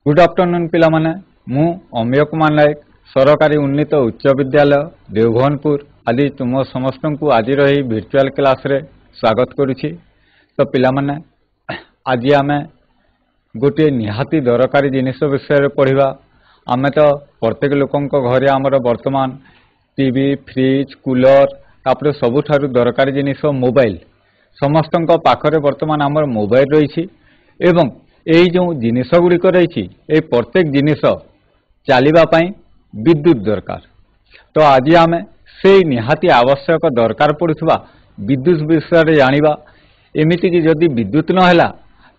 Good afternoon पिला माने मु अम्य कुमार नायक सरकारी उन्नीत उच्च विद्यालय देवभवनपुर आदि तुम समस्त को आज रही virtual क्लास रे स्वागत करुछि। तो पिला माने आज आमे गोटे निहाती दरकारी जिनिस विषय पढ़िबा। आमे तो प्रत्येक लोकंक घरे आमर वर्तमान टीवी फ्रिज कूलर तापर सबुठारु दरकारी जिनिस मोबाइल समस्तंक पाखरे वर्तमान आमर मोबाइल रही एवं यही जो जिनिस गुड़िक रही प्रत्येक जिनिस चलवा विद्युत दरकार। तो आज आम से निहाती आवश्यक दरकार पड़ुवा विद्युत विषय जानिबा। एमिति कि जदि विद्युत नहला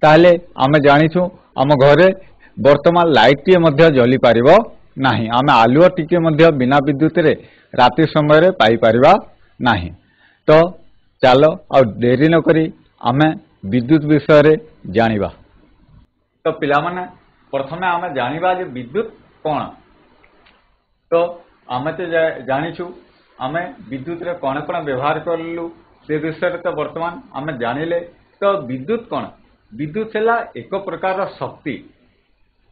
ताहले आम जानिछु आम घरे वर्तमान लाइट टे मध्य जली पारिबो नाही। आम आलुओ टिके मध्य बिना विद्युत रे राति समय रे पाई पारिबा नाही। तो चलो आ देरी न करी आम विद्युत विषय रे जानिबा। तो पिला माने प्रथमे आम जानिबा जे विद्युत कौन। तो आम तो जानिछु आम विद्युत रे कौन कौन व्यवहार करलु से विषय तो वर्तमान आम जानिले। तो विद्युत कौन? विद्युत है एक प्रकार शक्ति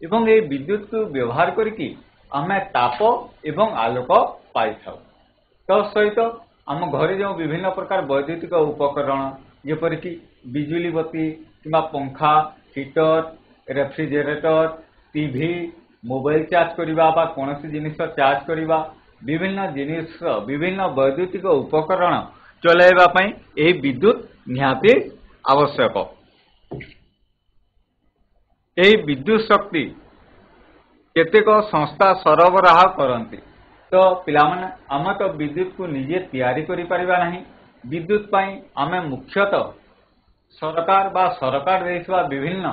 एवं ये विद्युत को व्यवहार करिकी आम ताप एवं आलोक पाई थाउ। तो सहित आम घरे जो विभिन्न प्रकार वैद्युतिक उपकरण जेपरिक बिजुली बत्ती किंबा पंखा heater refrigerator TV mobile charge करवा बा कौन जिनिस चार्ज करवा विभिन्न जिनिस विभिन्न वैद्युतिक उपकरण चलाइबा पई एही विद्युत निहाती आवश्यक। एही विद्युत शक्ति केतेक संस्था सरबराह करती। तो पिला माने आम तो विद्युत को निजे तैयारी करि परिबा नहीं। विद्युत पई आमे मुख्यतः सरकार बा सरकार देइथवा विभिन्न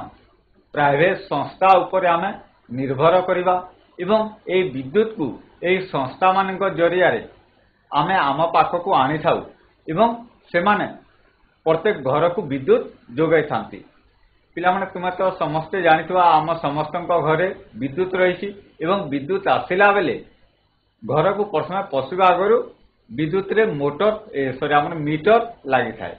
प्राइवेट संस्था उपरे आमे निर्भर करिबा एवं ए विद्युत को ए संस्था मानक जरिया रे आमे आम पाख को आनी थाउ एवं से माने प्रत्येक घर को विद्युत जोगाई थांती। पिला माने तुमे तो समस्ते जानिथवा आम समस्तक घरे विद्युत रही एवं विद्युत आसिला बेले घर को प्रथमे पशिबा आगरु विद्युत रे मोटर आम मीटर लगी थाए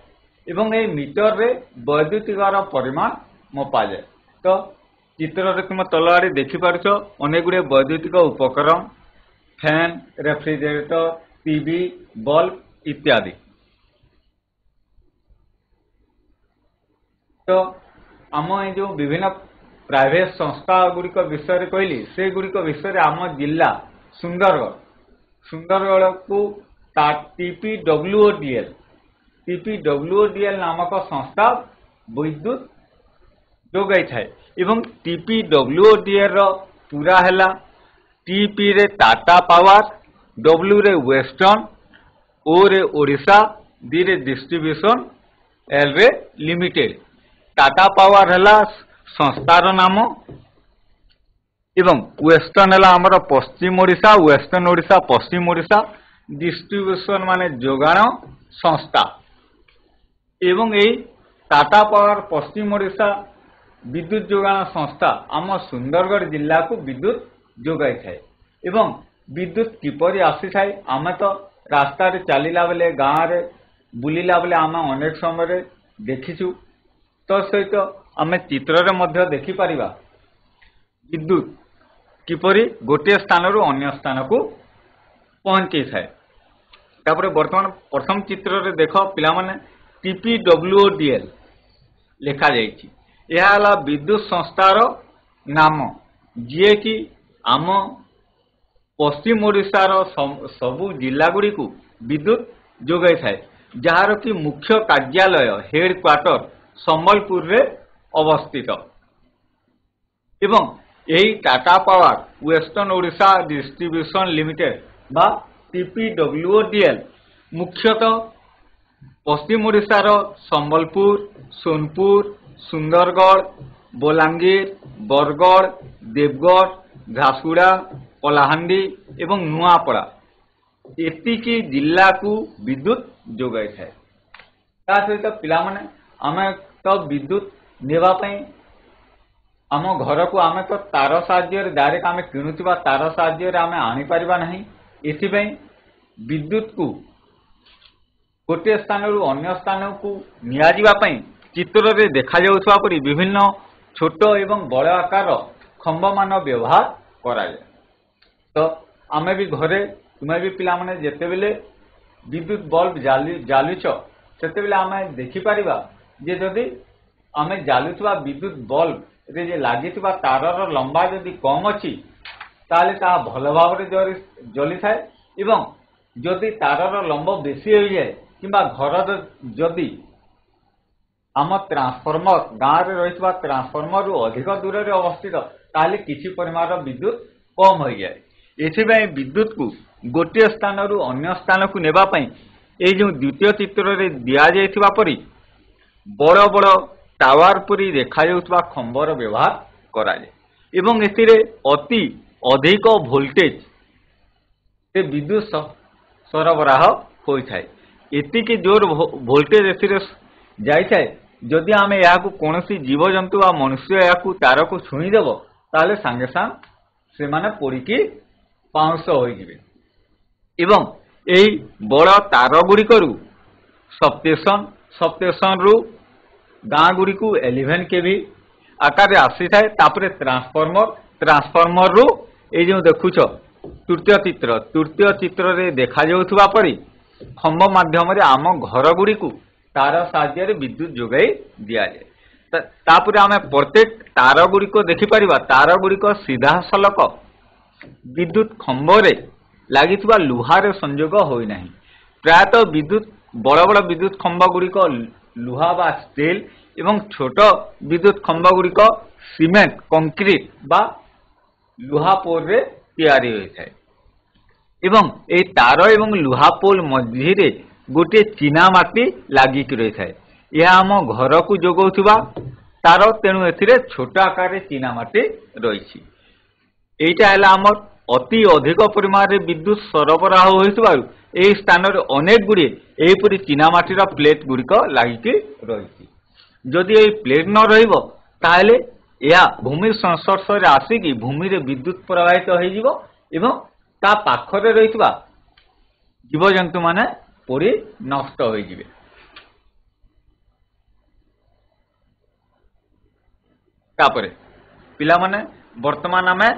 एवं ए मीटर रे वैद्युतिकार परिमाण मपा जाए। तो चित्र रे तुम तल आड़े देखि पारुछ अनेक गुड़े वैद्युतिक उपकरण फैन रेफ्रिजरेटर टीवी बल्ब इत्यादि। तो आम ये जो विभिन्न प्राइवेट संस्था गुड़िक विषय कहली से गुड़िक विषय आम जिला सुंदरगढ़ को टीपीडब्ल्यूओडीएल नामक संस्था विद्युत जोगाई थाए एवं टीपीडब्ल्यूओडीएल रो पूरा हैला टीपी रे टाटा पावर डब्ल्यू रे वेस्टर्न ओ रे ओडिशा डी रे डिस्ट्रीब्यूशन एल रे लिमिटेड। टाटा पावर हैला संस्थार नाम एवं वेस्टर्न हैला हमर पश्चिम ओडिशा वेस्टर्न ओडिशा पश्चिम ओडिशा डिस्ट्रीब्यूशन माने जोगाण संस्था एवं यही टाटा पावर पश्चिम ओडिशा विद्युत जोगाण संस्था आम सुंदरगढ़ जिला को विद्युत जोगाई थाए एवं विद्युत किपरि आसी थाए आम तो रास्ता रे चलीला बेले गाँव रे बुलिला बेले आम अनेक समय देखिछु। तो सहित आम चित्र रे मध्य देखि परिबा विद्युत किपरि गोटे स्थान रु अन्य स्थान को पहुंची थाए। तापर वर्तमान प्रथम चित्र रे देख पिला माने टीपीडब्ल्यूओडीएल लिखा जाइछि। यह है विद्युत संस्थार नाम जी कि आम पश्चिम ओडिशार सबु जिला गुड़ी को विद्युत जोगाई थाए जार कि मुख्य कार्यालय हेडक्वार्टर संबलपुर रे अवस्थित एवं यही Tata power western Odisha distribution limited बा टीपीडब्ल्यूओडीएल मुख्यतः पश्चिम ओडिशार संबलपुर सोनपुर सुंदरगढ़ बलांगीर बरगढ़ देवगढ़ झारसुगुड़ा कलाहांडी एवं नुआपड़ा एतिकी जिला को विद्युत जोगाई थाए। ता सहित पिला माने आमे तो विद्युत नेबा पई आम घर को आमे तो तार साहाय्य डायरेक्ट आमे किणुथिबा तार साहाय्य आमे आनी परिबा नहीं। एथि पई विद्युत को गोटे स्थान रु अन्य स्थान को निया जिबा पई चित्र रे देखा जाउथवा परि विभिन्न छोट एवं बड़ आकार खंब मान व्यवहार कराए। तो आमे भी घरे तुम्हें भी पिला माने जेते बेले विद्युत बल्ब जालुच सेते बेले आमे देखि परिबा जे जदि आमे जालुवा विद्युत बल्ब रे जे लागिथिबा तारर लंबा जदि कम अछि ताले ता भल भाव जली थाए एवं जदि तारर लंब बेसी हो जाए किंबा घर जदि आम ट्रांसफॉर्मर गाँव में रही ट्रांसफॉर्मर रु अधिक दूर में अवस्थित ताले किसी परिमाण विद्युत कम हो जाए। एथिबाई विद्युत को गोटे स्थान रु अन्य स्थान को नेबा पई ए जो द्वितीय चित्र रे दिया जायथिबा परि बड़ बड़ टावर पुरी देखा जाउथबा खंबर व्यवहार करा जाय एवं एथिरे अति अधिक वोल्टेज से विद्युत सरबराह होई थाए। एतिकी जोर वोल्टेज एथिरे जाय थाए जदि आम या कौन जीवजंतु आ मनुष्य या तार को छुईदेव ताले सांगे सांग से माने पोड़िकी पाउंस हो एवं यही बड़ तार गुड़िक सबस्टेशन रु गाँ गुड़ी को 11 kV आकार आसी थाए। तापरे ट्रांसफॉर्मर रु ए जो देखुच तृतीय चित्र रे देखा जाउथबा परि खंब माध्यम रे आम घर गुड़ी को तार साहाय्य विद्युत जोगाई दि जाए। तापर आम प्रत्येक तार गुड़िक देखिपर तार गुड़िक सीधा सलक विद्युत खंबरे लगी लुहार संजोग होना। प्रायतः विद्युत बड़ बड़ विद्युत खंब गुड़िक लुहा बा स्टील एवं छोट विद्युत खंब गुड़िक सीमेंट कंक्रीट बा लुहा पोल रे तैयारी होता है एवं ए तार एवं लुहा पोल मझिरे गोटे चीना माटी लागिक रही है। यह आम घर को जोगाउथबा तार तेणु एथिरे छोट आकार चीना माटी रही। एटा है आम अति अधिक परिमाण रे विद्युत सरबराह होइथबारु एही स्थान रे अनेक गुड़े एहीपरि चीना माटीर प्लेट गुड़िक लागिक रही। जदि एही प्लेट न रहिबो ताहले या भूमि संस्पर्श रे आसिकी भूमि रे विद्युत प्रवाहित हो जिवो एवं ता पाखरे रहितबा जीवजंतु माने पोड़ी नष्ट हो जिवे। तापरे पिला माने वर्तमान आमे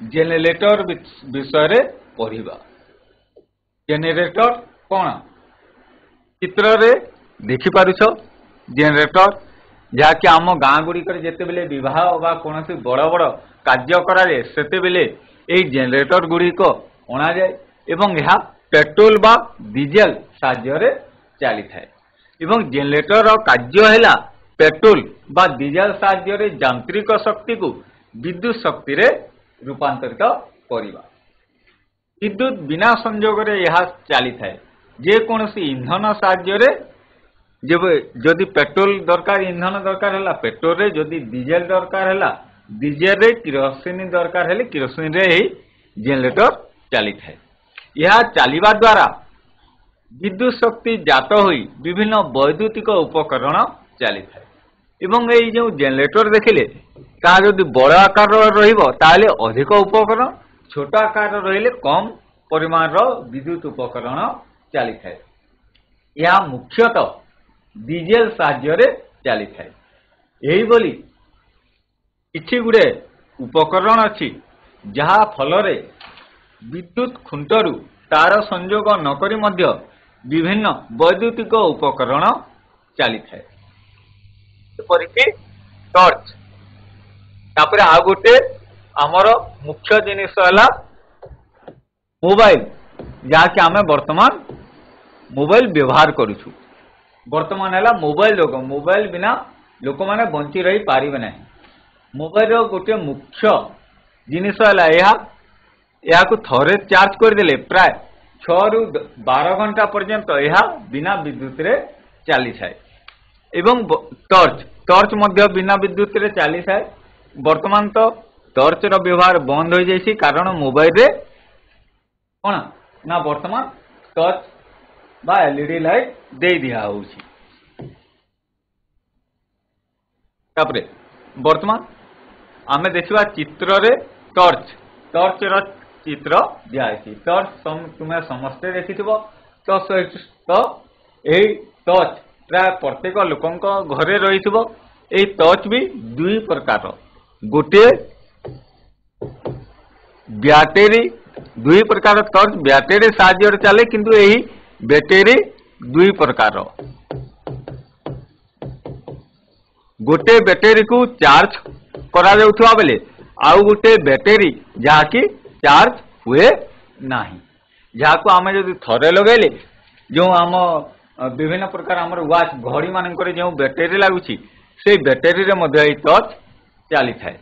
जेनेरेटर विषय रे पढ़िबा। जेनेरेटर कौन चित्र रे देखि पारुछ जेनेरेटर जहाँकि आम गाँ गुड़िक जिते बेले विवाह बा कौन बड़ बड़ कार्य कराए सेते बेले यही जेनेरेटर गुड़िक अणा जाए एवं यह पेट्रोल बा डीजेल साहाय्य चली थाए एवं जेनेरेटर कार्य है पेट्रोल बा डीजेल साहाय्य यांत्रिक शक्ति को विद्युत शक्ति रे रूपांतरित करिबा। विद्युत बिना संयोग रे यह चली थाए जेकोसी इंधन साहाय्य जदि पेट्रोल दरकार इंधन दरकार है पेट्रोल रे जदि डीजेल दरकार है डीजेल रे किरोसिन दरकार है किरोसिन रे ही जेनेरेटर चली थाए। यह चलिबा द्वारा विद्युत शक्ति जात होई विभिन्न वैद्युतिक उपकरण चली थाए एवं यही जो जेनेरेटर देखिले ता जदि बड़ आकार रहिबो ताले अधिक उपकरण छोट आकार रहिले कम परिमाण विद्युत उपकरण चली थाए। यह मुख्यतः डीजेल साहाय्य चली थाए। यही बोली किछि गुडे उपकरण अछि जहा फलरे विद्युत खुंटरू तार संयोग नकरी मध्य विभिन्न वैद्युतिक उपकरण चली थाए परिके टॉर्च। तापर आ गोटे आमर मुख्य जिनिस है मोबाइल जहाँकि आम वर्तमान मोबाइल व्यवहार करूछु। वर्तमान है मोबाइल रोग मोबाइल बिना लोक मैंने बंची रही पारे ना। मोबाइल गोटे मुख्य जिनिस है थरे चार्ज करदे प्राय 6 ରୁ 12 घंटा पर्यंत यह बिना विद्युत रे चली थाए एवं टॉर्च मध्य बिना विद्युत रे चली थाए। वर्तमान तो टॉर्च रो व्यवहार बंद हो जाइए कारण मोबाइल रे कौन ना वर्तमान टॉर्च बा एलईडी लाइट दे दिया होउछि। तापरे वर्तमान आमे देखिबा चित्र रे टॉर्च रो चित्र दिया है। टॉर्च तुम्हें समस्ते देखिथिबो तो यही टॉर्च प्राय प्रत्येक लोकंक घरे रहिथिबो। एही टॉर्च भी दुई प्रकार गोटे ବ୍ୟାଟେରୀ ଦୁଇ ପ୍ରକାର ଟର୍ଚ୍ଚ ବ୍ୟାଟେରୀ ସାହାଯ୍ୟରେ ଚାଲେ, କିନ୍ତୁ ଏହି ବ୍ୟାଟେରୀ ଦୁଇ ପ୍ରକାର। गोटे बैटेरी को चार्ज करा जाउथवा बेले आउ गोटे बैटेरी जहाँकि चार्ज हुए नाही, जहाँ को आमे जदि थरे लगेले जो आम विभिन्न प्रकार आमर वाच घड़ी मानकर जो बैटेरी लगुची से बैटेरी रे मध्य एई टर्च चली थाए।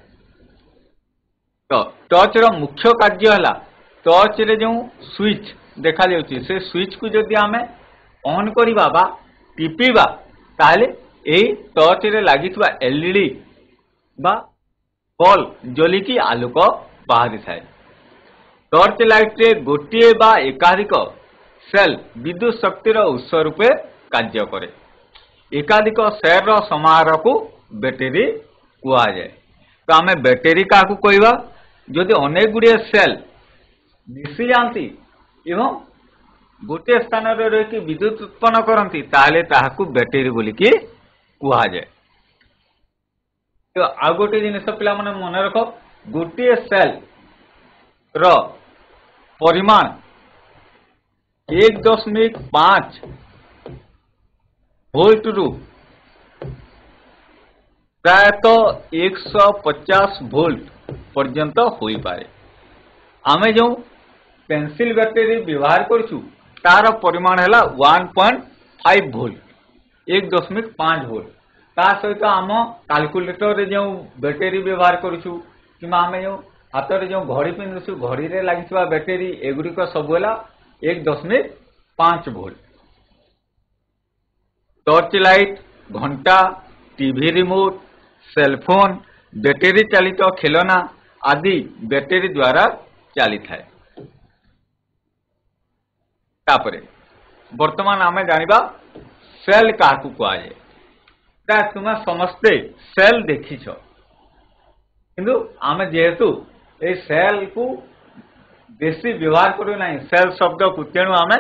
तो टर्च रो मुख्य कार्य हला टर्च रे जो स्विच देखा जाउची से स्विच को जदि आमे ऑन करिबा बा टिपिबा ताले एई टर्च रे लागिथवा एलईडी बा बल्ब जलिकी आलोक बाहरी थाए। टर्च लाइट रे गोटे बा एकाधिक सेल विद्युत शक्तिर उत्स रूपे कार्य करे। एकाधिक सेल रो समारोह को बैटेरी कुआ जाए। तो आमे बैटेरी का कहवा जदि अनेक गुड़िए सेल मिसी जाती एवं गोटे स्थान रे रही विद्युत उत्पन्न करती ताले ताहाकू बैटेरी बोलिकी कुआ जाए। तो आ गोटे जिनिस पिला माने मन रख गोटे सेल रो परिमाण 1.5 वोल्ट रु प्रायतः 150 वोल्ट पर्यंत होई पारे। आमे जो पेंसिल बैटेरी व्यवहार करछु तार परिमाण है 1.5 वोल्ट 1.5 वोल्ट। ता सहित आम कैलकुलेटर रे जो बैटेरी व्यवहार करछु कि आमे जो हाथ रे जो घड़ी पिंधुछु घड़ी रे लागिथवा बैटेरी एगुड़िक सब है 1.5 वोल्ट। टॉर्च लाइट, घंटा, टीवी रिमोट, सेलफोन, बैटेरी चालित खेलना आदि बैटेरी द्वारा चली थाए। तापरे वर्तमान आमे जानिबा सेल काकू कुआ जाए। तुम समस्ते सेल देखिछ किंतु आमे जेहेतु ए सेल को बेसी व्यवहार करू नहीं सेल शब्द को तेणु आमे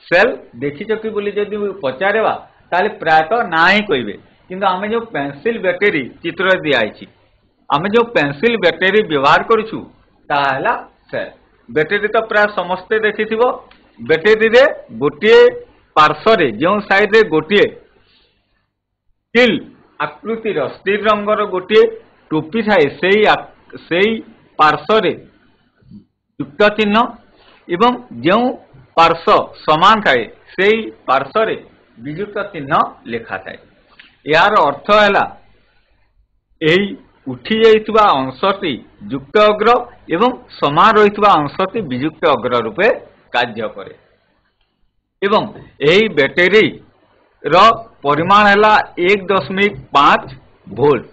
सेल देखिछ कि बोली जदि पचारेबा ताले प्रायतः ना ही कहबे। किंतु आमे जो पेंसिल बैटेरी चित्र दियाइछि आमे जो पेंसिल बैटेरी व्यवहार करूछु ताहला सेल। बैटेरी तो प्राय समस्ते देखिथिबो। बैटेरी रे गोटे पार्श्व रे जो साइड रे गोटे स्टील आकृतिर स्टील रंगर गोटे टोपी थाए सेई पार्श्व रे युक्त चिन्ह एवं जो पार्श्व समान थाए सेई पार्श्व रे वियुक्त चिन्ह लेखा थाए। यार अर्थ है एही उठी जाइथुवा अंशटी युक्त अग्र एवं समान रहिथुवा अंशटी वियुक्त अग्र रूपे कार्य करे। एवं एही बैटेरी रो परिमाण है 1.5 वोल्ट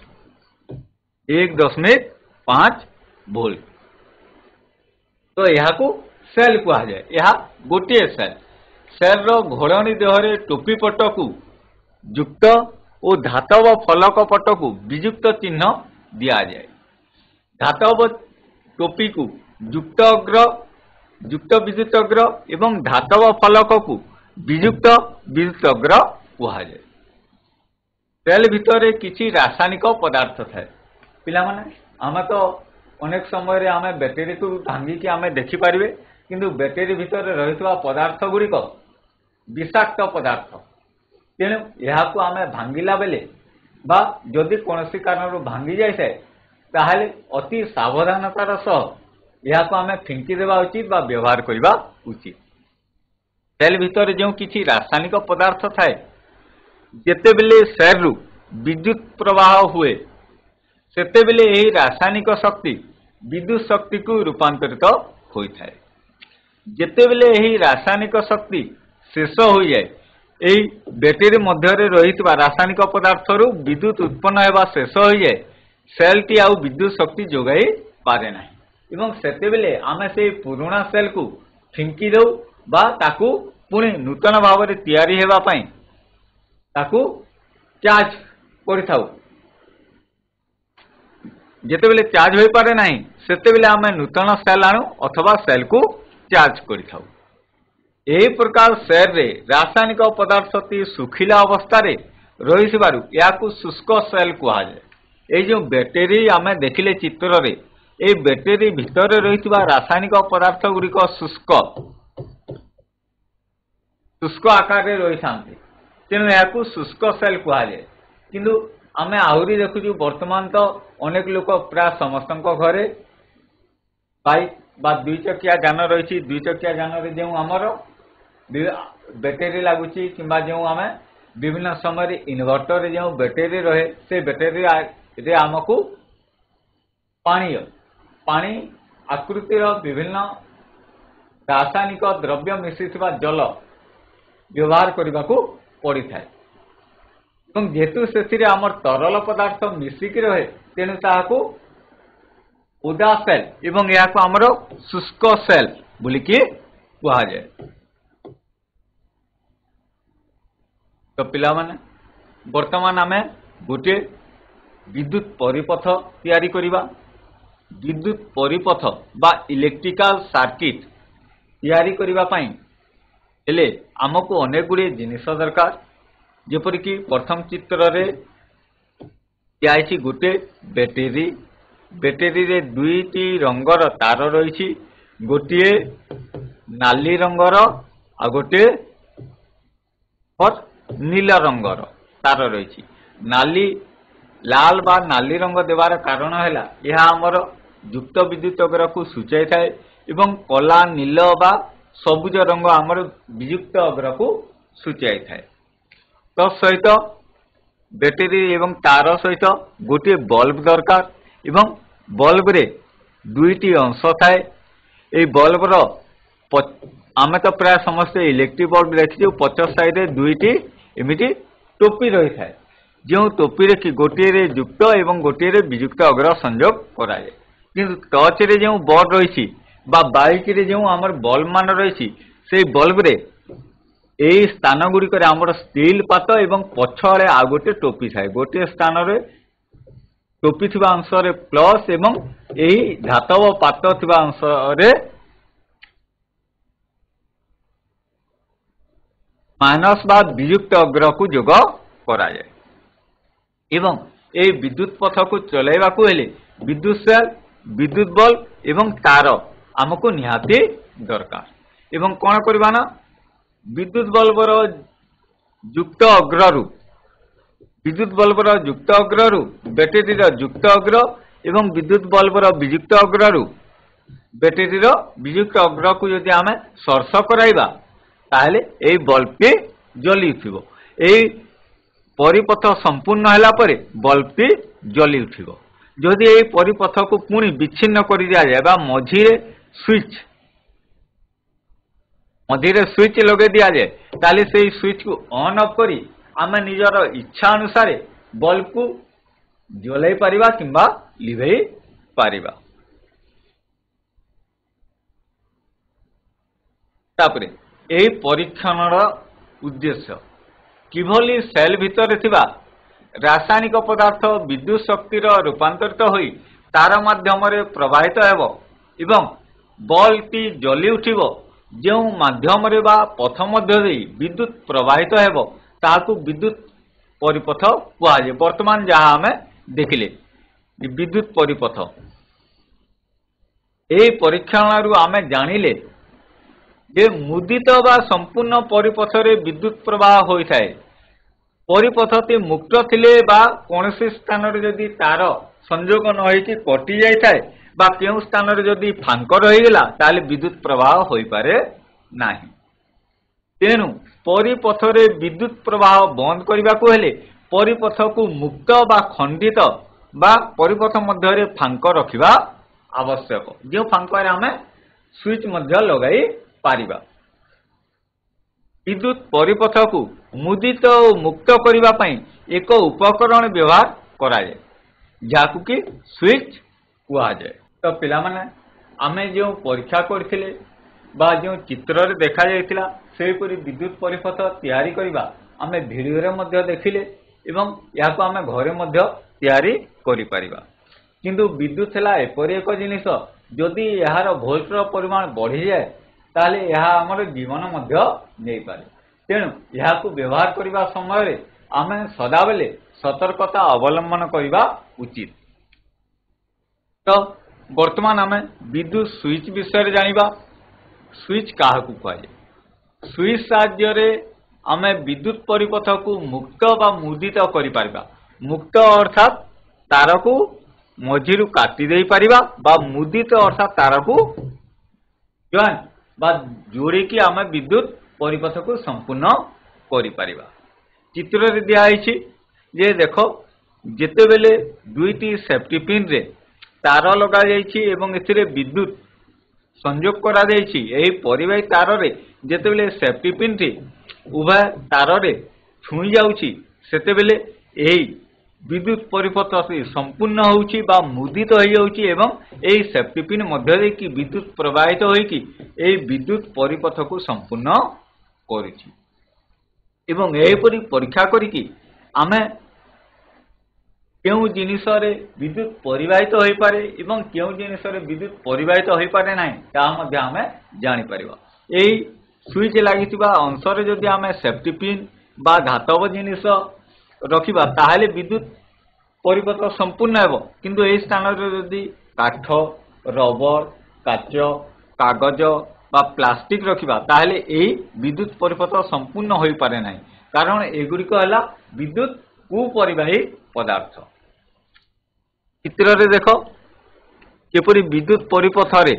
1.5 वोल्ट। तो यह को सेल कुआ जाए। यह गोटे सेल रो घोड़नी देहरे टोपी पटकू युक्त और धातव फलक पटकू वियुक्त चिन्ह दिया जाए। धातव टोपी को युक्त अग्र युक्त विद्युत अग्र एवं धातव फलक को वियुक्त विद्युत अग्र कुआ जाए। सेल भितर किसी रासायनिक पदार्थ थाए। पिला माने आमे तो अनेक समय रे आमे बैटेरी को भांगी कि आमे देखि पारिबे किंतु बैटेरी भितर रहितवा पदार्थ गुड़िक विषाक्त पदार्थ। तेणु यह को आमे भांगिला बेले बा जदि कोनोसी कारण भांगी जाय ताहले अति सावधानतार सह यह को आमे फिंकी देवा उचित बा व्यवहार करबा उचित। सेल भितर जो किसी रासायनिक पदार्थ थाए जेते बेले सेल रु विद्युत प्रवाह हुए सेते बेले यही रासायनिक शक्ति विद्युत शक्ति को रूपांतरित होई थाए। जेते बेले यही रासायनिक शक्ति शेष हो जाए यही बैटेरी मध्य रही रासायनिक पदार्थ रु विद्युत उत्पन्न होगा शेष हो जाए सेल टी आउ विद्युत शक्ति जोगाई पारे ना एवं सेते बेले आमे से पुराना सेल को फिंकी दौ बा ताकू पुणी नूतन भाव में तैयारी हेबा पई ताकू चार्ज करिथाउ। जेते बेले चार्ज होई पारे नाही सेते बेले आमे नूतन सेल आणु अथवा सेल को चार्ज करिथाउ। एही प्रकार सेल रे रासायनिक पदार्थटी सुखिला अवस्था रे रहिसिबारु याकू शुष्क सेल कुहा जाय। ए जो बैटेरी आमे देखिले चित्र रे ए बैटेरी भितर रही रासायनिक पदार्थ गुड़िक शुष्क आकार में रही था। तेणु यह शुष्क सेल कहुए। किंतु आमे आहरी देखु वर्तमान तो अनेक लोक प्राय समस्त घरे बाइक बा दुई चकिया जान रही। दुई चकिया जान जो आमर बैटेरी लगुच कि जो आम विभिन्न समय इन्वर्टर जो बैटेरी रहे से बैटेरी आमको पानी आकृतिर विभिन्न रासायनिक द्रव्य मिसी जल व्यवहार करने को पड़ी था। जेहेतु से आमर तरल पदार्थ मिसिकी रहे तेणु ताहाको ओदा सेल एवं या आमर शुष्क सेल बोलिकी कहुए। तो पिला माने वर्तमान आमे गोटे विद्युत परिपथ तैयारी करिबा। विद्युत परिपथ बा इलेक्ट्रिकल सर्किट तैयारी करिबा पई हेले आमको अनेक गुड़े जिनिस दरकार। जेपरिक प्रथम चित्र रे दिखाई गोटे बैटेरी। बैटेरी रे दुईटी रंगर तार रही। गोटे नाली रंगर आ गोटे नील रंगर तार रही। नाली लाल बा नाली रंग देवार कारण है यह आमर युक्त विद्युत अग्र को सूचाई थाए एवं कला नील बा सबुज रंग आमर वियुक्त अग्र को सूचाई थाए। तो सहित बैटेरी एवं तार सहित गोटे बल्ब दरकार एवं बल्ब रे दुईटी अंश थाए। ए बल्ब रो आमे तो प्राय समस्त इलेक्ट्रिक बल्ब देखी पच साइड रे दुईटी एमिटी टोपी रही थाए। जो टोपी रे कि गोटे रे युक्त एवं गोटे रे वियुक्त अग्र संयोग कराए। किंतु टच रे जो बल्ब रही बा बाइक रे जो आमर बल्ब मान रही से बल्ब रे यही स्थान गुड़िक आमर स्टील पात एवं पछड़े आ गोटे टोपी थाए। गोटे स्थान रे टोपी थिबा अंश रे प्लस एवं यही धातव पात थिबा अंश रे माइनस बा वियुक्त अग्र को जोग कराए। एवं ए विद्युत पथ को चलाइबा को हेले विद्युत सेल विद्युत बल्ब एवं तार आमको निहाती दरकार। एवं कौन करबा ना विद्युत बल्बर युक्त अग्रु बैटेरी युक्त अग्र एवं विद्युत बल्बर वियुक्त अग्रु बैटेरी वियुक्त अग्र को यदि आम स्पर्श कराइबा ताहले एई बल्ब टी जली उठिबो। एई परिपथ संपूर्ण हैला परे बल्ब टी जली उठिबो। जदि एई परिपथ को पुणी विच्छिन्न कर दिया जाए बा मझिरे स्विच लगे दिया जाए ताले से स्विच को ऑन ऑफ करी आमे निजर इच्छा अनुसार बल्ब को जलाई पारिबा किंबा लिभेई पारिबा। तापरे एही परीक्षणर उद्देश्य किभली सेल भितर थिबा रासायनिक पदार्थ विद्युत शक्तिर रूपांतरित होई तार माध्यम रे प्रवाहित हेबो एवं बल्ब टी जली उठिबो। जो माध्यम रे बा पथ मध्य देई विद्युत प्रवाहित हेबो ताकू विद्युत परिपथ कुहाजे। वर्तमान जहाँ आमे देखिले विद्युत परिपथ एही परीक्षण आमे जानिले जे मुदित बा संपूर्ण परिपथ रे विद्युत प्रवाह होई थाए। परिपथ ती मुक्त थिले बा कोनसी स्थान रे जदि तार संयोग न होई कि कटि जाय थाए बा केउ स्थान रे जदि फांक रही गला ताले विद्युत प्रवाह होई पारे नाही। तेनु परिपथ रे विद्युत प्रवाह बंद करबा को हेले परिपथ को मुक्त बा खंडित बा परिपथ मध्य रे फांक रखिबा आवश्यक। जो फांक रे हमें स्विच मध्य लगाई पारिबा। विद्युत परिपथ को मुदित और मुक्त करबा पई एक उपकरण व्यवहार कराए जाकु कि स्विच कुआ जाए। तो पिला माने आमे जो परीक्षा करथिले बा जो चित्र रे देखा जायतिला सेपरि विद्युत परिपथ तैयारी करबा आमे वीडियो रे मध्य देखिले एवं याको आमे घरे मध्य तैयारी करि परिबा। किंतु विद्युत हला एपरि एक जिनिस जदि यार वोल्ट रो परिमाण बढ़ी जाए ताले यह आमर जीवन मध्य नहीं पारे। तेणु यह व्यवहार करने समय आम सदाबेले सतर्कता अवलंबन करने उचित। तो वर्तमान आम विद्युत स्विच विषय जानिबा। स्विच काहाकू कहुए? स्विच साहाय्य आम विद्युत परिपथ को मुक्त बा मुदित करिपारिबा। मुक्त अर्थात तार को मझिरु काटी देई परिबा बा मुदित अर्थात तार को जॉइन बा जोड़ी की आम विद्युत परिपथ को संपूर्ण करिपारिबा। चित्र रे दिया आइछि जे देखो जेतेबेले दुईटी सेफ्टी पिन रे तार लगा जाइछि एवं एथिरे विद्युत संयोग करा जाइछि। एही परिवाही तार रे जेतेबेले सेफ्टी पिन टी उभय तार रे छुई जाउछि सेतेबेले एही विद्युत परिपथ संपूर्ण होउछि बा मुदित हो जाउछि एवं एही सेफ्टी पिन मध्य रे कि विद्युत प्रवाहित होइकि एही विद्युत परिपथ को संपूर्ण करिछि। एवं एहीपरि परीक्षा करिकि आमे केउ जिनिस रे विद्युत परिवाहित होई पारे एवं केउ जिनिस रे विद्युत परिवाहित होई पारे नाही ता मध्ये आमे जानि परिबा। एही स्विच लागितिबा अंश रे जदि आमे सेफ्टी पिन बा धातव जिनिस रखिबा ताहाले विद्युत परिपथ संपूर्ण हेबो। किंतु एही स्थान रे जदि काठ, रबर, काच, कागज बा प्लास्टिक रखिबा ताहाले एही विद्युत परिपथ संपूर्ण होई पारे नाही, कारण एगुड़ी को हला विद्युत कुपरिवाही पदार्थ। चित्र रे देखो किपरि विद्युत परिपथ रे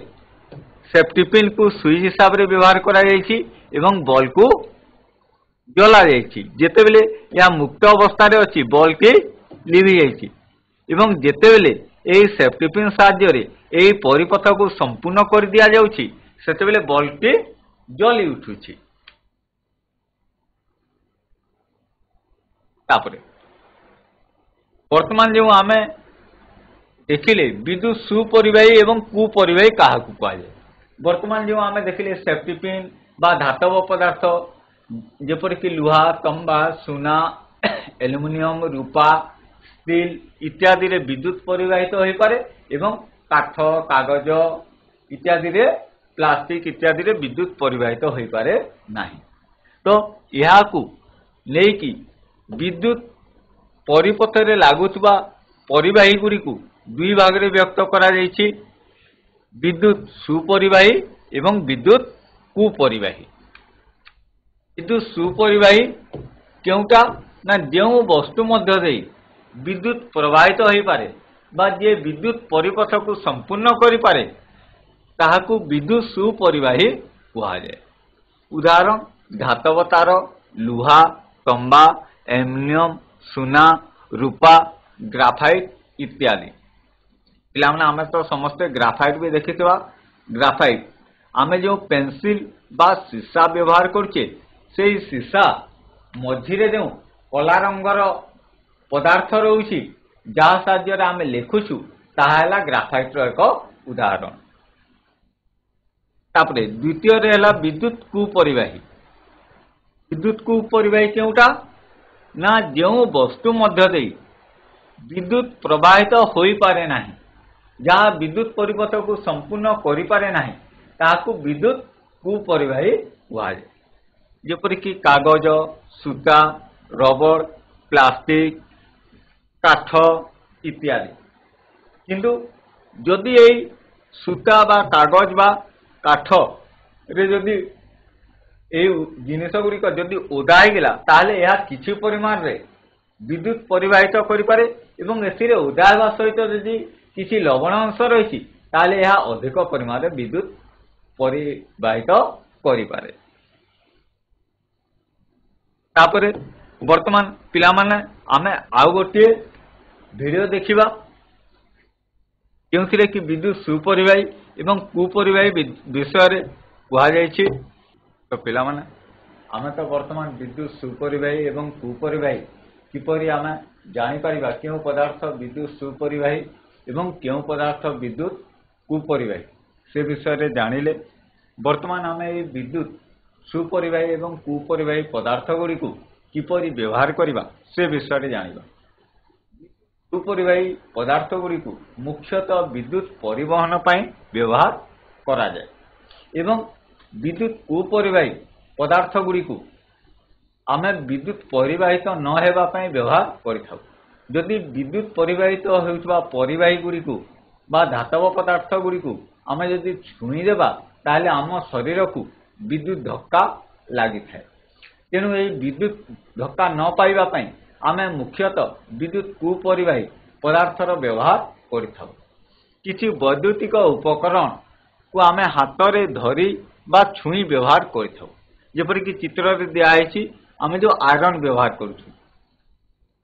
सेफ्टी पिन को स्विच हिसाब रे व्यवहार करा जायछि एवं बल्ब को जला जायछि। जेतेबेले या मुक्त अवस्था रे अछि बल्ब टी लिभि जायछि एवं जेतेबेले एही सेफ्टी पिन साहाय्य रे एही परिपथ को संपूर्ण कर दिया जाउछि सेतेबेले बल्ब टी जली उठुछि। तापरे वर्तमान जो आमे देखिले विद्युत सुपरिवाही एवं कुपरिवाही काहाकू कहुए? वर्तमान जो आमे देखिले सेफ्टी पिन बा धातव पदार्थ जेपरिक लुहा, तंबा, सुना, एल्युमिनियम, रूपा, स्टील इत्यादि रे विद्युत परिवाहित हो पारे एवं काठ, कागज इत्यादि रे प्लास्टिक इत्यादि रे विद्युत परिवाहित हो पारे नाही। तो याकू लेकी विद्युत परिपथ रे लागुतबा परिवाही गुड़ी को दुई भाग रे व्यक्त करा जाइछि, विद्युत सुपरिवाही एवं विद्युत कुपरिवाही। विद्युत सुपरिवाही केउटा ना जेउ वस्तु मध्य देई विद्युत प्रवाहित हो पारे बा जे विद्युत परिपथ को संपूर्ण करि पारे ताहाकू विद्युत सुपरिवाही कहा जाए। उदाहरण धातव तार, लुहा, तंबा, एल्युमिनियम, सुना, रूपा, ग्राफाइट इत्यादि। पिलामने आमे तो समस्ते ग्राफाइट भी देखिथिबा। ग्राफाइट आमे जो पेंसिल बा सीसा व्यवहार करछे सेही सीसा मझिरे जो कला रंगर पदार्थ रहुछि जहा साहाय्य आमे लेखुछु ताहा हैला ग्राफाइट रो एक उदाहरण। तापरे द्वितीय रे हैला विद्युत कुपरिवाही। विद्युत कुपरिवाही केउटा ना जेउ वस्तु मध्य देई विद्युत प्रवाहित होई पारे नाही, जहाँ विद्युत परिपथ को संपूर्ण करि पारे नाही ताहाकू विद्युत कुपरिवाही कहा जाए। जेपरिक कागज, सूता, रबर, प्लास्टिक, काठ इत्यादि। किंतु जदि एई सूता बा कागज बा काठ रे जदि ए जिनिस गुड़िक जदि ओदा होगा ताहले यह किछि परिमाण रे विद्युत परिवाहित करि पारे एवं एथिरे ओदा हेबा सहित जदि किछि लवण अंश रही ताहले यह अधिक परिमाण रे विद्युत परिवाहित करि पारे। तापरे वर्तमान पिला माने आमे आउ गोटे वीडियो देखिबा केउथिरे कि विद्युत सुपरिवाही एवं कुपरिवाही विषय रे कहा जायछि। तो पिला माने आमे तो वर्तमान विद्युत सुपरिवाही एवं कुपरिवाही किपरि आमे जानि परिबा केउ पदार्थ विद्युत सुपरिवाही एवं केउ पदार्थ विद्युत कुपरिवाही से विषय रे जानिले वर्तमान आमे ए विद्युत सुपरिवाही एवं कुपरिवाही पदार्थ गुड़ी को किपरि व्यवहार करिबा से विषय रे जानिबा। सुपरिवाही पदार्थ गुड़ी को मुख्यतः विद्युत परिवहन पई व्यवहार करा जाए एवं विद्युत कुपरिवाही पदार्थ गुड़ी को आमे विद्युत परिवाहित न हेबा पई व्यवहार करिथाउ। जदि विद्युत परिवाहित होउतबा परिवाही गुड़ी को बा धातव पदार्थ गुड़िक आम जदि छुईदेवा ताहले आम शरीर को विद्युत धक्का लगी था। तेणु ये विद्युत धक्का न पाइबा आम मुख्यतः विद्युत कुपरिवाही पदार्थर व्यवहार करिथाउ। किछि वैद्युतिक उपकरण को आम हाथ में धरी बा छुई व्यवहार करिथाउ। जेपरिक चित्र में दिखाई आम जो आयरन व्यवहार करूँ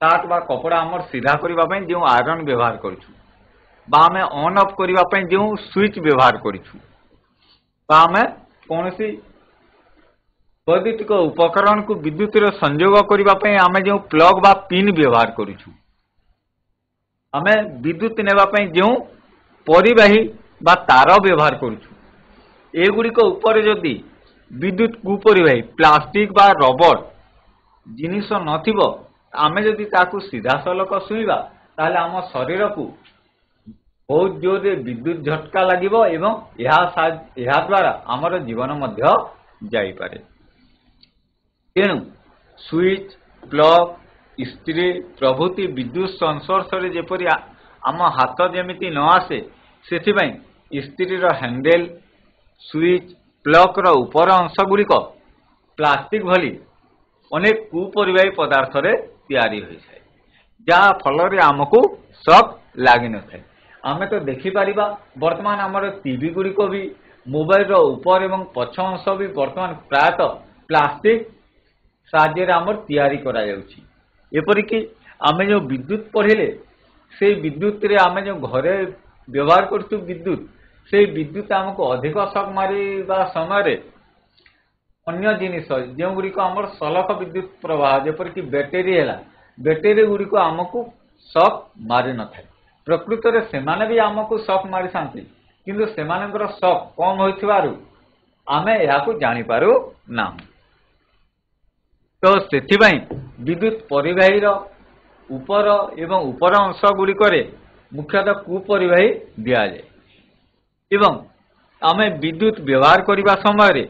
सार्ट बा कपड़ा आमर सीधा करने जो आयरन व्यवहार करूँ बा आम ऑन ऑफ करने जो स्विच व्यवहार करूँ बा आम कौन वैद्युतिक उपकरण को विद्युत संयोग करने आम जो प्लग बा पिन व्यवहार करूँ आम विद्युत नेबाई जो परिवाही बा तार व्यवहार करूँ एगुड़िक उपर जदि विद्युत कुपरिवाही प्लास्टिक बा रबर जिनिस नथिबो आमे जदि ताकू सीधा सलक छुईबा ताहले आम शरीर को बहुत जोर विद्युत झटका लागिबो एवं यह द्वारा आमर जीवन मध्य जाई पारे। तेणु स्विच प्लग स्त्री प्रभृति विद्युत संस्पर्श जेपरि आम हाथ जेमिति न आसे सेथिबाई स्त्रीर हैंडल स्विच प्लग रो ऊपर अंश गुड़िक प्लास्टिक भली अनेक कुपरिवाही पदार्थ रे तैयारी होई थाए जहाँ फल आमको शक लगी न थाए। आमे तो देखि परिबा वर्तमान आमर टीवी गुड़िक भी मोबाइल रो ऊपर एवं पछ अंश भी वर्तमान प्रायतः प्लास्टिक साहाय्य आमर तैयारी करा जाउछि। एपरिक आमे जो विद्युत पढ़िले से विद्युत रे आमे जो घरे व्यवहार करछु विद्युत से विद्युत आमको अधिक शक मारिबा समय अन्य जिनिस जो गुड़िक आमर सलख विद्युत प्रवाह जेपरिक बैटेरी है बैटेरी गुड़िक आमको शक मारि न थाए। प्रकृत रे सेमाने भी आमको शक मारि थांती किंतु सेमानकर शक कम होइथिबारु आमे याकू जानि पारु ना। तो सेथिबाई विद्युत परिवाहीर ऊपर एवं ऊपर अंश गुड़िक मुख्यतः कुपरिवाही दिया जाए एवं आमे विद्युत व्यवहार करने समय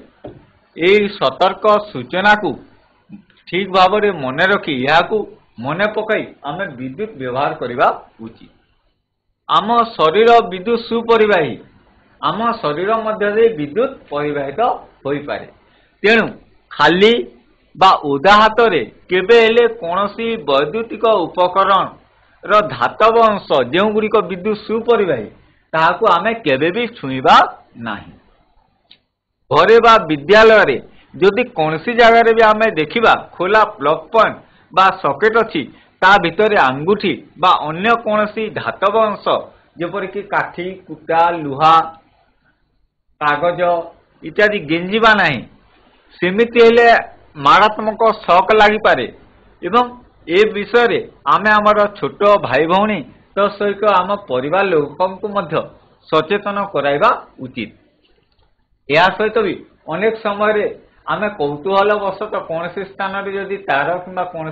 यही सतर्क सूचना को ठीक भाव में मन रखी यहाँ मन पकई आमे विद्युत व्यवहार करने उचित। आम शरीर विद्युत सुपरिवाही आम शरीर मध्य विद्युत परिवाहित हो पारे। तेणु खाली बा ओदा हाथ रे केबे हेले कोनोसी वैद्युतिक उपकरण रो धातव अंश जो गुड़िक विद्युत सुपरिवाही ताहाकू आमे केबे भी छुईबा नाही। घरे बा विद्यालय रे जदि कोनसी जगह रे भी आमे देखिबा खोला प्लग पॉइंट बा सॉकेट अछि ता भितरे अंगूठी बा अन्य कोनसी धातव अंश जेपरिक काठी कुटा लुहा कागज इत्यादि गेंजिबा नाही। सेमिति हेले मारात्मक शक लगी पारे एवं ए विषय रे आमे आमर छोट भाई भौणी तो सहित आम परिवार लोक मध्य सचेतन कराइबा उचित। या सहित भी अनेक समय रे आमे कौतूहल वशत कौन स्थान रे जदि तार किंबा कौन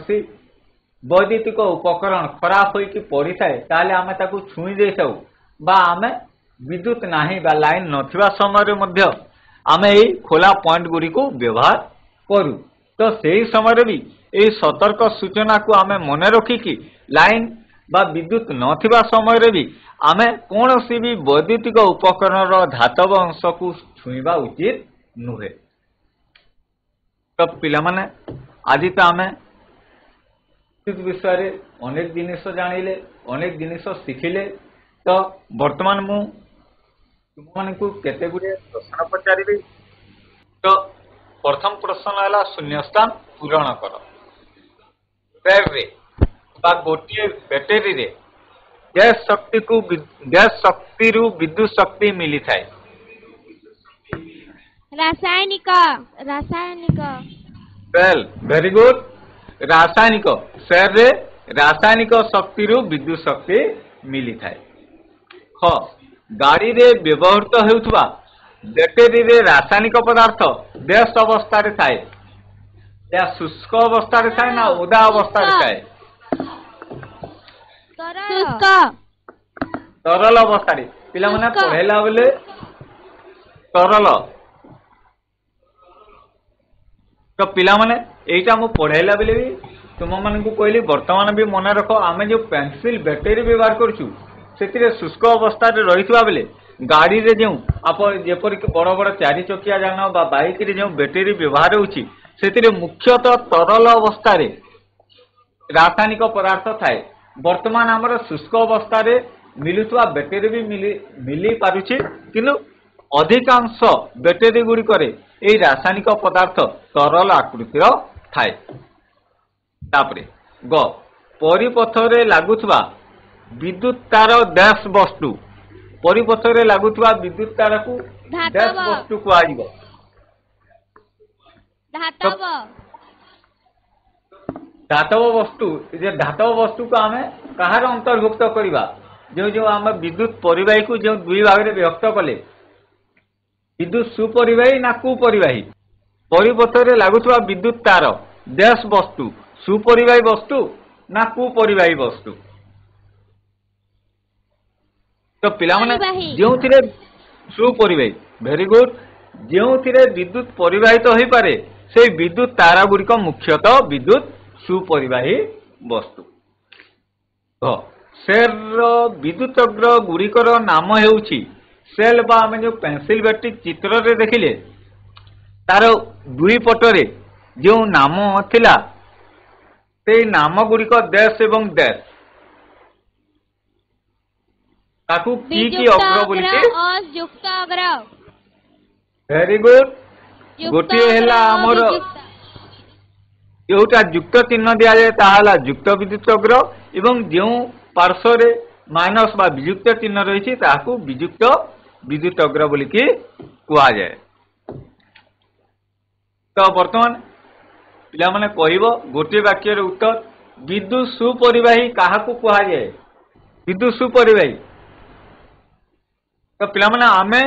वैद्युतिक उपकरण खराब होइकी पड़ी थाए ताले आमे ताकू छुई दे थाउ बा आमे विद्युत नाही बा लाइन नथिबा समय रे मध्य आमे एई खोला पॉइंट गुडी को व्यवहार करू। तो सही समय भी यही सतर्क सूचना को आमे मन रखिकी लाइन बा विद्युत नथिबा समय रे भी आमे कौन सी भी वैद्युतिक उपकरण धातव अंश को छुईबा उचित नुहे। तो पिला माने आज तो आमे विद्युत विषय रे अनेक जिनिस जानिले अनेक जिनिस शिखिले। तो वर्तमान मु तुम मानकु केते गुडे प्रश्न पचारिबी। तो प्रथम प्रश्न है शून्यस्थान पूरण कर। बैर रे बा गोटे बैटेरी रे गैस शक्ति रु विद्युत शक्ति मिली थाए। रासायनिक रासायनिक वेल वेरी गुड रासायनिक शहर रे रासायनिक शक्ति रु विद्युत शक्ति मिली थाए। ख गाड़ी रे व्यवहृत हेउथबा बैटेरी रे रासायनिक पदार्थ बेस्ट अवस्था रे थाए या शुष्क अवस्था रे थाए ना ओदा अवस्था रे थाए। शुष्क तरल अवस्था रे पिला माने पढेला बेले तरल। तो पिला माने एटा मु पढेला बेले भी तुम मानकु कहली वर्तमान भी मन रख आमे जो पेंसिल बैटेरी व्यवहार करछु से शुष्क अवस्था रही बेले गाड़ी रे जो आप जेपरिक बड़ बड़ चारि चकिया जान बा बाइक रे जो बैटेरी व्यवहार होउची से मुख्यतः तरल अवस्था रे रासायनिक पदार्थ थाए। वर्तमान आमर शुष्क अवस्था रे मिलुवा बैटेरी भी मिली पारुछि किंतु अधिकांश बैटेरी गुड़िक रासायनिक पदार्थ तरल आकृतिर थाए। तापरे ग परिपथरे लागुवा विद्युत तार डैश वस्तु परिपथरे लागुवा विद्युत तार को डैश धातव वस्तु कह धातव धातव वस्तु जे धातव वस्तु को आम कहार अंतर्भुक्त करवा जो जो आम विद्युत परिवाही को जो दुई भाग में व्यक्त कले विद्युत सुपरिवाही ना कुपरिवाही परिपथरे लागुवा विद्युत तार डैश वस्तु सुपरिवाही वस्तु ना कुपरिवाही वस्तु। तो पिला माने परिवाही। जो थिरे सुपरिवाही वेरी गुड जो थिरे विद्युत परिवाहित तो होई पारे से विद्युत तारा गुड़िक मुख्यतः विद्युत सुपरिवाही वस्तु। सेल विद्युतग्र गुड़िकर नाम हेउछि सेल बा आम जो पेंसिल बैट्रिक चित्र रे देखिले तार दुई पटरे जो नाम थिला से नाम गुड़िक डैश एवं डैश ताकू की वियुक्त अग्र अग्र बोलिके और युक्त अग्र वेरी गुड युक्त गोटे अग्र हेला और हमर वियुक्त। जोटा युक्त चिन्ह दिया जाए ताहाला युक्त विद्युत अग्र एवं जो पार्श्व रे माइनस बा वियुक्त चिन्ह रही ताकू वियुक्त विद्युत अग्र बोलिकी कहा जाए। तो वर्तमान पिला माने कहबो गोटे वाक्य रे उत्तर विद्युत सुपरिवाही काहाकू कहा जाए विद्युत सुपरिवाही। तो पिला माने आमे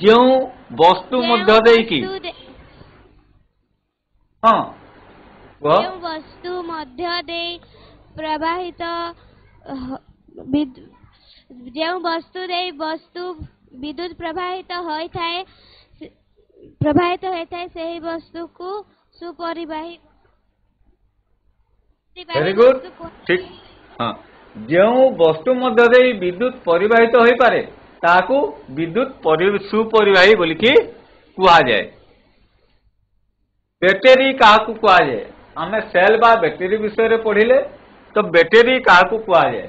जो वस्तु मध्य देकी हाँ ଯେଉଁ ବସ୍ତୁ ମଧ୍ୟ ଦେଇ ପ୍ରବାହିତ ଯେଉଁ ବସ୍ତୁ ଦେଇ ବସ୍ତୁ ବିଦ୍ୟୁତ ପ୍ରବାହିତ ହୋଇଥାଏ ସେହି ବସ୍ତୁକୁ ସୁପରିବାହୀ वेरी गुड ठीक हाँ जो वस्तु मध्य देई विद्युत परिवाहित तो होई पारे ताकू विद्युत सुपरिवाही बोलिकी कहा जाए। बैटेरी काहाकू कहा जाए आमे सेल बा बैटेरी विषय रे पढ़िले तो बैटेरी काहाकू कहा जाए।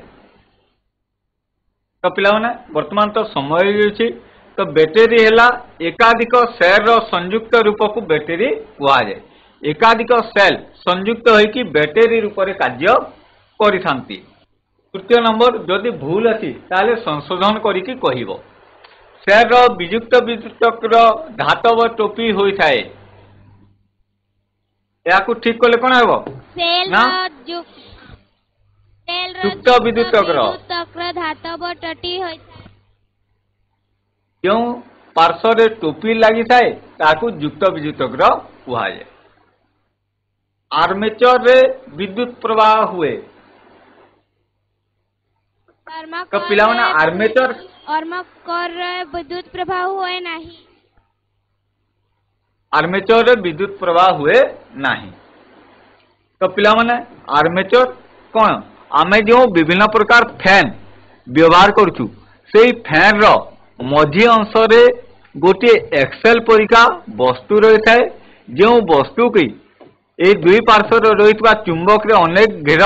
तो पिला माने वर्तमान तो समय होइछि तो बैटेरी हेला एकाधिक सेल रो संयुक्त रूप को बैटेरी कहा जाए। एकाधिक सेल संयुक्त होइकी बैटेरी रूप रे कार्य करिथांती। तृतीय नंबर जदि भूल अछि ताले संशोधन करिकी कहिबो सेल रो वियुक्त विद्युतक्र धातव टोपी होई थाए याकू ठीक कले कोन हेबो सेल ना? युक्त विद्युत अग्र धातव टटी ହୋଇଥାଏ। जो पार्श्व रे टोपी लगी थाए ताकू युक्त विद्युतग्र कहा जाए। आर्मेचर रे विद्युत प्रवाह हुए तो पिला माने आर्मेचर विद्युत प्रवाह हुए नहीं आर्मेचर रे विद्युत प्रवाह हुए नहीं। तो पिला माने आर्मेचर कौन आमे जो विभिन्न प्रकार फैन व्यवहार करूछु सेई फैन रो मझी अंश रे गोटे एक्सेल परिका वस्तु रही थाए जो वस्तु की ए दुई पार्श्व रही चुंबक रे अनेक घेर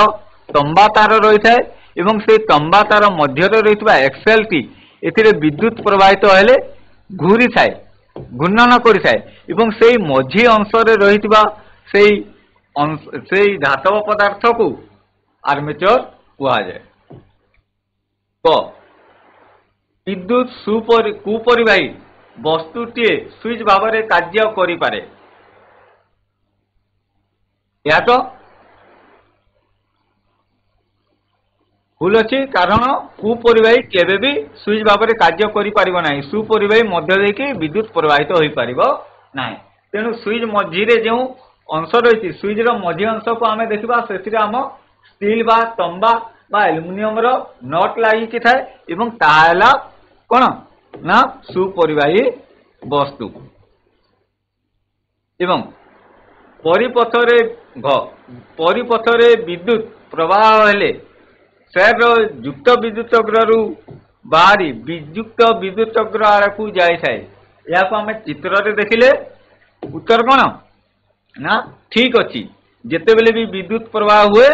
तंबा तार रही थाए एवं से तंबा तार मध्य रही एक्सेल टी एथिरे विद्युत प्रवाहित हेले घूरी थाए घूर्णन करि थाए एवं सेई मझी अंश रे रही सेई धातव पदार्थ को आर्मेचर कहा जाए। तो विद्युत कुपरिवाही वस्तुटी स्विच भाव में कार्य करि पारे या तो भूल अच्छी कारण कुपरिवाही केबे भी स्विच भाव में कार्य करिपारिबो नाही सुपरिवाही मध्य देकी विद्युत प्रवाहित होई पारिबो नाही। तेणु स्विच मझिरे जो अंश रही स्विच रो मझी अंश को आमे देखिबा सेथिरे आम स्टील बा तंबा बा एल्युमिनियम रो नट लागि थाए एवं ताला कोन ना सुपरिवाही वस्तु एवं परिपथरे विद्युत प्रवाह हेले ସେର ଯୁକ୍ତ ବିଦ୍ୟୁତ ଅଗ୍ରରୁ ବାହାରି ବିଯୁକ୍ତ ବିଦ୍ୟୁତ ଅଗ୍ର ଆଡ଼କୁ ଯାଇଥାଏ। ଏହାକୁ ଆମେ ଚିତ୍ରରେ ଦେଖିଲେ ଉତ୍ତର କଣ ନା ଠିକ ଅଛି। ଯେତେବେଳେ ବି ବିଦ୍ୟୁତ ପ୍ରବାହ ହୁଏ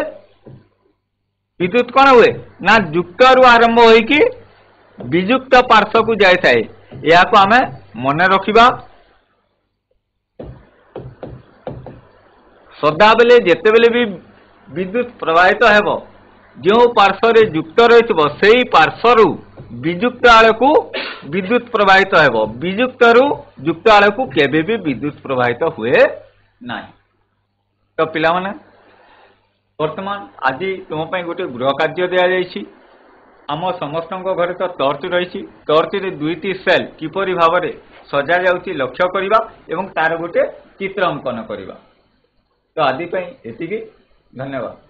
ବିଦ୍ୟୁତ କଣ ହୁଏ ନା ଯୁକ୍ତରୁ ଆରମ୍ଭ ହୋଇକି ବିଯୁକ୍ତ ପାର୍ଶ୍ୱକୁ ଯାଇଥାଏ। ଏହାକୁ ଆମେ ମନେ ରଖିବା। ସଦାବେଳେ ଯେତେବେଳେ ବି ବିଦ୍ୟୁତ ପ୍ରବାହିତ ହେବ ଯେଉଁ ପାର୍ଶ୍ୱରେ ଯୁକ୍ତ ରହିଥିବ ସେହି ପାର୍ଶ୍ୱରୁ ବିଯୁକ୍ତ ଆଡ଼କୁ ବିଦ୍ୟୁତ ପ୍ରବାହିତ ହେବ। ବିଯୁକ୍ତରୁ ଯୁକ୍ତ ଆଡ଼କୁ କେବେ ବି ବିଦ୍ୟୁତ ପ୍ରବାହିତ ହୁଏ ନାହିଁ। ତ ପିଲାମାନେ ବର୍ତ୍ତମାନ ଆଜି ତୁମ ପାଇଁ ଗୋଟେ ଗୃହ କାର୍ଯ୍ୟ ଦିଆଯାଇଛି। ଆମ ସମସ୍ତଙ୍କ ଘରେ ତ ଟର୍ଚ୍ଚ ରହିଛି। ଟର୍ଚ୍ଚରେ 2ଟି ସେଲ୍ କିପରି ଭାବରେ ସଜା ଯାଉଛି ଲକ୍ଷ୍ୟ କରିବା ଏବଂ ତାର ଗୋଟେ ଚିତ୍ର ଅଙ୍କନ କରିବା। ତ ଆଜି ପାଇଁ ଏତିକି। ଧନ୍ୟବାଦ।